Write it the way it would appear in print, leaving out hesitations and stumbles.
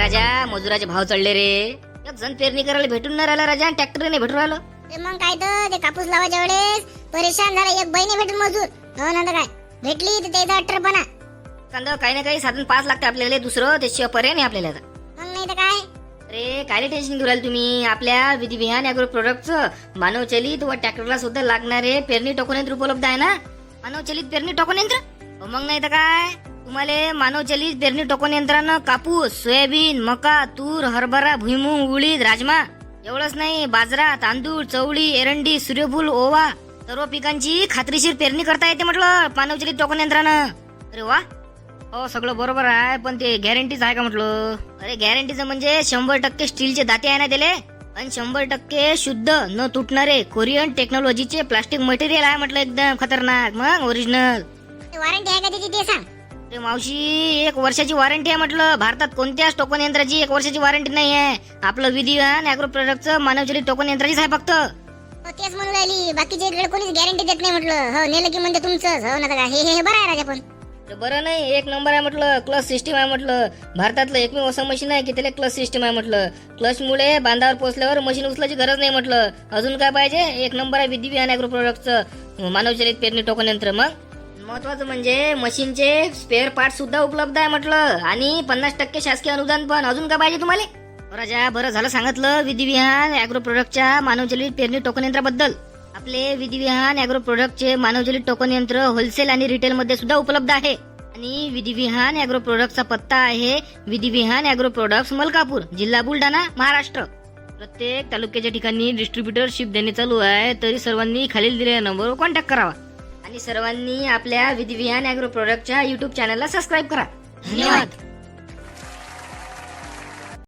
राजा मजुराचे भाव चढले रे. एक जण पेरणी करायला भेटून नाही राहिला राजा, ट्रॅक्टर नाही भेटून राहिलो. मग काय तर ते कापूस लावायच्या वेळेस परेशान झाला. एक बहिणी भेटून मजूर हो ना, काय भेटली तर त्याचा अट्टरपणा. कांदा काही ना काही साधन पास लागते आपल्याला, दुसरं त्याशिवाय पर्याय नाही आपल्याला. मग नाही तर काय. अरे काय टेन्शन घेऊ राहिले तुम्ही. आपल्या विधी विहान अॅग्रो प्रोडक्टचं मानवचलित व ट्रॅक्टरला सुद्धा लागणारे पेरणी टोकन यंत्र उपलब्ध आहे ना. मानवचलित पेरणी टोकन यंत्र मग नाही तर काय. तुम्हाला मानवचलित पेरणी टोकन यंत्रानं कापूस, सोयाबीन, मका, तूर, हरभरा, भुईमुग, उडीद, राजमा एवढंच नाही, बाजरा, तांदूळ, चवळी, एरंडी, सूर्यफूल, ओवा सर्व पिकांची खात्रीशीर पेरणी करता येते म्हटलं मानवचलित टोकन यंत्रानं. अरे वा, हो सगळं बरोबर आहे, पण ते गॅरंटीच आहे का म्हटलं. अरे गॅरंटीचं म्हणजे 100% स्टीलचे दाते आहे ना त्याले, आणि 100% शुद्ध न तुटणारे कोरियन टेक्नॉलॉजीचे प्लास्टिक मटेरियल आहे म्हटलं, एकदम खतरनाक. मग ओरिजिनल. वॉरंटी आहे का त्याची ते सांग. अरे मावशी 1 वर्षाची वॉरंटी आहे म्हटलं. भारतात कोणत्याच टोकन यंत्राची 1 वर्षाची वॉरंटी नाही आहे. आपलं विधी विहान अॅग्रो प्रोडक्टचं मानवचलित टोकन यंत्राचीच आहे फक्त. तेच म्हणून राहिली, बाकीचे इकडे कोणीच गॅरंटी देत नाही म्हटलं. हो नेलं की म्हणते तुमचंच. हो ना तर काय. हे बरं आहे राजा. पण बरं नाही, 1 नंबर आहे म्हटलं. क्लच सिस्टीम आहे म्हटलं. भारतातलं एकमेव असं मशीन आहे की त्याला क्लच सिस्टीम आहे म्हटलं. क्लचमुळे बांधावर पोहोचल्यावर मशीन उचलायची गरज नाही म्हटलं. अजून काय पाहिजे. 1 नंबर आहे विधी विहान अॅग्रो प्रोडक्टचं मानवचलित पेरणी टोकन यंत्र. मग महत्वाचं म्हणजे मशीनचे स्पेअर पार्ट सुद्धा उपलब्ध आहे म्हटलं, आणि 50% शासकीय अनुदान पण. अजून काय पाहिजे तुम्हाला. राजा बरं झालं सांगितलं विधी विहान अॅग्रो प्रोडक्टच्या मानवचलित पेरणी टोकन यंत्राबद्दल. आपले विधी विहान अॅग्रो प्रोडक्टचे मानवचलित टोकन यंत्र होलसेल आणि रिटेल मध्ये सुद्धा उपलब्ध आहे. आणि विधी विहान अॅग्रो प्रोडक्टचा पत्ता आहे विधी विहान अॅग्रो प्रोडक्ट्स, मलकापूर, जिल्हा बुलढाणा, महाराष्ट्र. प्रत्येक तालुक्याच्या ठिकाणी डिस्ट्रीब्युटरशिप देणे चालू आहे. तरी सर्वांनी खालील दिलेल्या नंबरवर कॉन्टॅक्ट करावा, आणि सर्वांनी आपल्या विधी विहान अॅग्रो प्रोडक्टच्या युट्यूब चॅनलला सबस्क्राईब करा. धन्यवाद.